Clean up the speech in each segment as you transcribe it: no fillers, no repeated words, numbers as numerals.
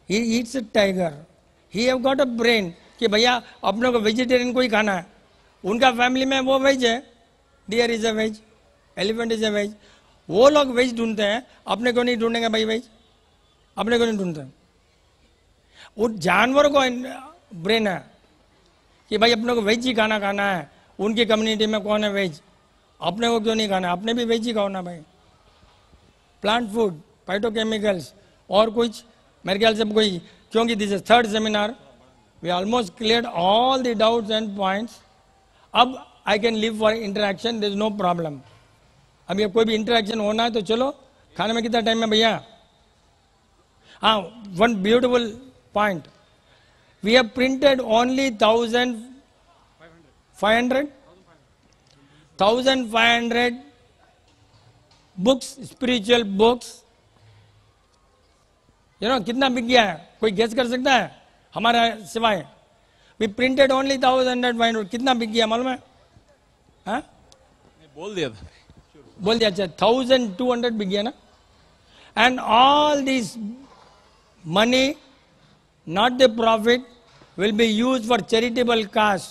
he eats a tiger. He have got a brain कि भैया अपने को वेजिटेरियन को ही खाना है. उनका फैमिली में वो वेज है. Deer is a veg, elephant is a veg. वो लोग वेज ढूंढते हैं, अपने को नहीं ढूंढेंगे भाई वेज, अपने को नहीं ढूंढते. वो जानवर को ब्रेन है कि भाई अपने को वेज ही खाना है. उनकी कम्युनिटी में कौन है वेज, अपने को क्यों नहीं खाना, अपने भी वेज ही खाओ ना भाई. प्लांट फूड, फाइटोकेमिकल्स और कुछ मेरे ख्याल से कोई, क्योंकि this is third seminar, we almost cleared all the doubts and points. अब I can live for interaction, there is no problem. अब ये कोई भी इंटरेक्शन होना है तो चलो. खाने में कितना टाइम है भैया? हाँ, one beautiful point, we have printed only 1500 books, spiritual books. कितना बिक गया है, कोई गेस कर सकता है हमारा सिवाय? We printed only 1500. कितना बिक गया मालूम है? हाँ, बोल दिया. अच्छा 1200 बिक गया ना. And all this money, not the profit, will be use for charitable cause.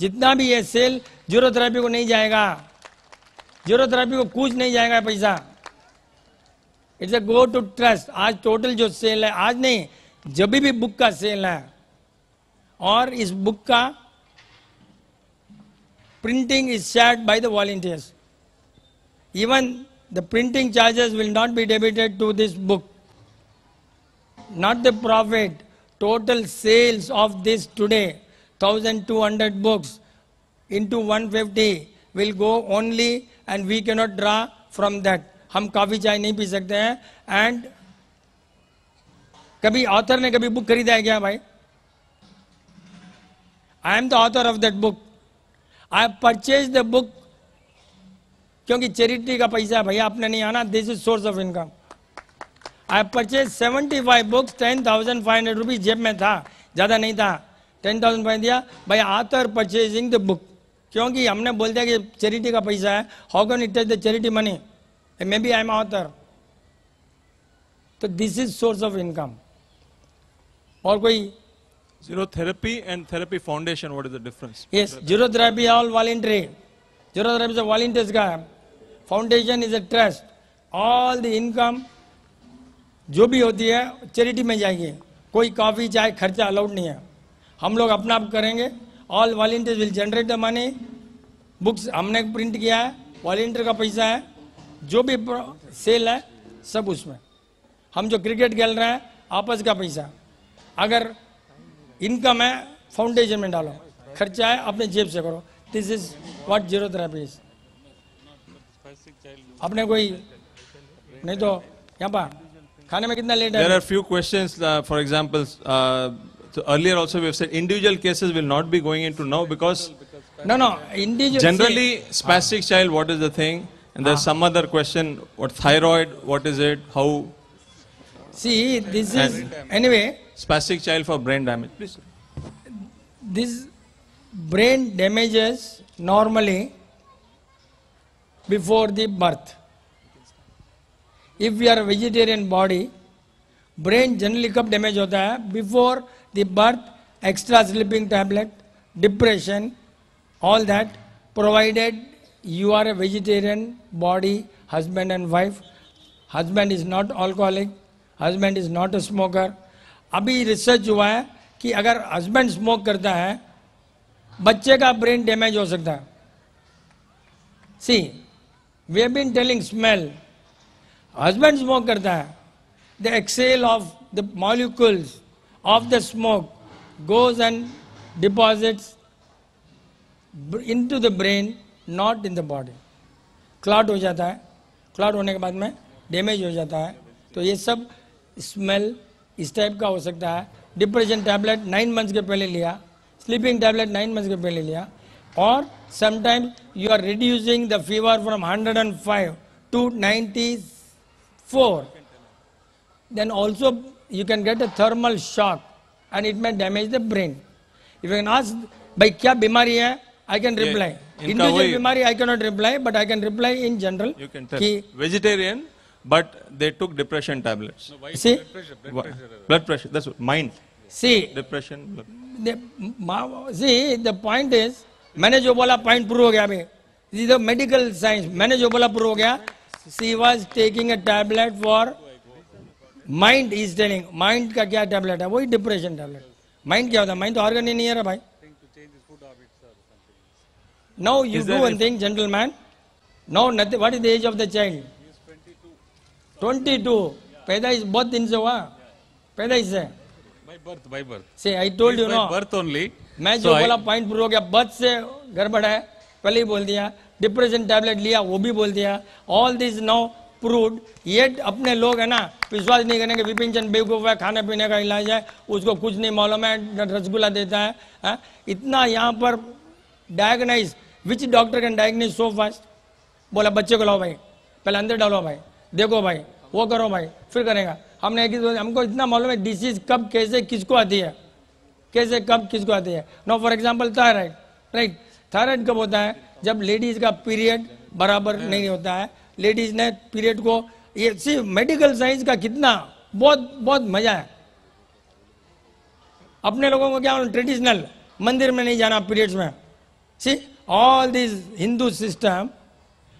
जितना भी ये सेल जीरोथेरेपी को नहीं जाएगा, जीरोथेरेपी को कुछ नहीं जाएगा पैसा. It's a go to trust. आज टोटल जो सेल है, आज नहीं जब भी बुक का सेल है, और इस बुक का printing is shared by the volunteers. Even the printing charges will not be debited to this book. Not the profit. Total sales of this today, 1200 books into 150 will go only, and we cannot draw from that. हम coffee चाय नहीं P सकते हैं. And कभी author ने कभी book खरीदा है क्या भाई? I am the author of that book. I purchase the book क्योंकि चैरिटी का पैसा है भैया, आपने नहीं आना. This is source of income. I purchase 75 books, 10,500 rupees जेब में था, ज्यादा नहीं था. 10,500 दिया भाई. ऑथर परचेजिंग द बुक, क्योंकि हमने बोल दिया कि चैरिटी का पैसा है. How can it touch the charity money? May be I am author. तो this is source of income. और कोई? Zero therapy and therapy foundation, what is the difference? Yes, zero therapy all voluntary. Zero therapy से volunteers का है. Foundation is a trust. All the income जो भी होती है चैरिटी में जाएगी. कोई कॉफी चाय खर्चा अलाउड नहीं है. हम लोग अपना आप करेंगे. All volunteers will generate the money. Books हमने प्रिंट किया है, वॉलंटियर का पैसा है. जो भी सेल है सब उसमें. हम जो क्रिकेट खेल रहे हैं आपस का पैसा. अगर इनकम है फाउंडेशन में डालो, खर्चा है अपने जेब से करो. This is what zero therapy is. अपने कोई नहीं तो यहाँ पर खाने में कितना लेट है? There are few questions. For example, so earlier also we have said individual cases will not be going into now because no individual. Generally, spastic child, what is the thing? And there's some other question. What thyroid? What is it? How? See, this is anyway. Spastic child for brain damage. Please. This brain damages normally before the birth. If we are a vegetarian body, brain generally कब damage होता है? Before the birth, extra sleeping tablet, depression, all that, provided you are a vegetarian body, husband and wife. Husband is not alcoholic, husband is not a smoker. अभी research हुआ है कि अगर husband smoke करता है, बच्चे का ब्रेन डैमेज हो सकता है. See, we have been telling smell. Husband smoke करता है, the excel of the molecules of the smoke goes and deposits into the brain, not in the body. Clot हो जाता है. क्लॉट होने के बाद में डैमेज हो जाता है. तो ये सब स्मेल इस टाइप का हो सकता है. डिप्रेशन टैबलेट 9 मंथ्स के पहले लिया, स्लीपिंग टैबलेट 9 मंथ्स के पहले लिया, और sometimes you are reducing the fever from 105 to 94. Then also you can get a thermal shock and it may damage the brain. If you can ask, भाई क्या बीमारी है, I can reply. Individual बीमारी I cannot reply, but I can reply in general. You can tell. Vegetarian but they took depression tablets. See, Blood pressure. That's what, mind. see, Depression. see, the point is, मैंने जो बोला point prove हो गया अभी. This is the medical science. मैंने जो बोला prove हो गया. She was taking a tablet for mind. Is telling mind का क्या tablet है? वही depression tablet. Mind क्या होता है? Mind तो organ ही नहीं है रे भाई. Now you do one thing, gentleman. Now nothing. What is the age of the child? 22. पैदा इस बहुत दिन से हुआ. पैदा इससे. By birth. See, I told you By no. birth only. मैं जो बोला पॉइंट प्रूव हो गया. बर्थ से गड़बड़ है, पहले ही बोल दिया. डिप्रेशन टैबलेट लिया, वो भी बोल दिया. All this now proved. Yet अपने लोग है ना विश्वास नहीं करेंगे. विपिन चंद बेवकूफ है, खाने पीने का इलाज है, उसको कुछ नहीं मालूम है, रसगुल्ला देता है. इतना यहाँ पर diagnose. Which doctor can diagnose so fast? बोला बच्चे को लाओ भाई, पहले अंदर डालो भाई, देखो भाई, वो करो भाई, फिर करेगा. हमको इतना मालूम है डिसीज कब कैसे किसको आती है, कैसे कब किसको आती है. No for example thyroid. Right, thyroid कब होता है? जब लेडीज का पीरियड बराबर नहीं होता है. लेडीज ने पीरियड को, ये सिर्फ मेडिकल साइंस का कितना बहुत बहुत मजा है. अपने लोगों को क्या ट्रेडिशनल मंदिर में नहीं जाना पीरियड्स में. See all this Hindu system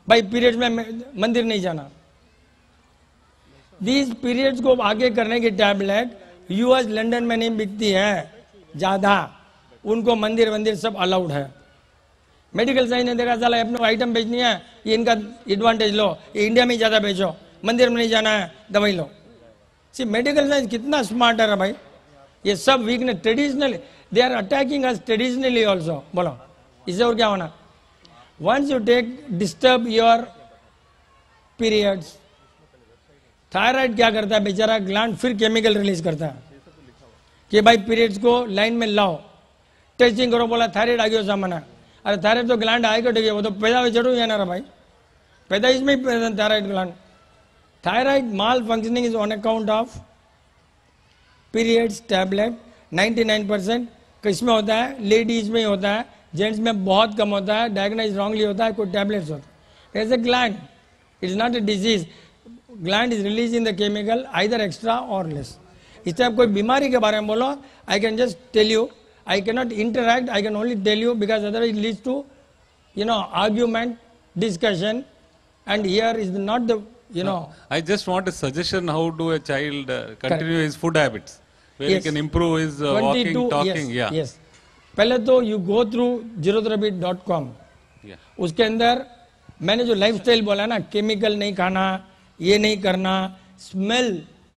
भाई पीरियड्स में मंदिर नहीं जाना. दीज पीरियड्स को आगे करने की टैबलेट यूएस लंदन में नहीं बिकती है ज्यादा. उनको मंदिर वंदिर सब अलाउड है. मेडिकल साइंस ने देखा साला अपने आइटम बेचनी है, ये इनका एडवांटेज लो, ये इंडिया में ज्यादा बेचो, मंदिर में नहीं जाना है, दवाई लो. सी मेडिकल साइंस कितना स्मार्ट है भाई. ये सब weakness traditional, they are attacking us traditionally also. बोलो इससे और क्या होना? Once you take disturb your periods. Thyroid क्या करता है बेचारा, ग्लैंड फिर केमिकल रिलीज करता है कि भाई पीरियड्स को लाइन में लाओ, टेस्टिंग करो. बोला थायराइड आ गया सामान है. अरे थायराइड तो ग्लैंड आएगा ठीक है, वो तो पैदा हुई चढ़ू है ना भाई, पैदा इसमें ही thyroid gland. Thyroid malfunctioning is on account of periods tablet. 99% किसमें होता है? लेडीज में ही होता है, जेंट्स में बहुत कम होता है. डायग्नाइज रॉन्गली होता है, कोई टैबलेट्स होता है. As a gland it is not a disease. Gland is releasing the chemical either extra or less. इस टाइप कोई बीमारी के बारे में बोलो, I can just tell you. I cannot interact, I can only tell you because otherwise it leads to, argument, discussion, and here is not the, I just want a suggestion how do a child continue his food habits, where he can improve his walking, talking. Yes. पहले तो you go through zerodhrabit.com. उसके अंदर मैंने जो lifestyle बोला ना, chemical नहीं खाना, ये नहीं करना, स्मेल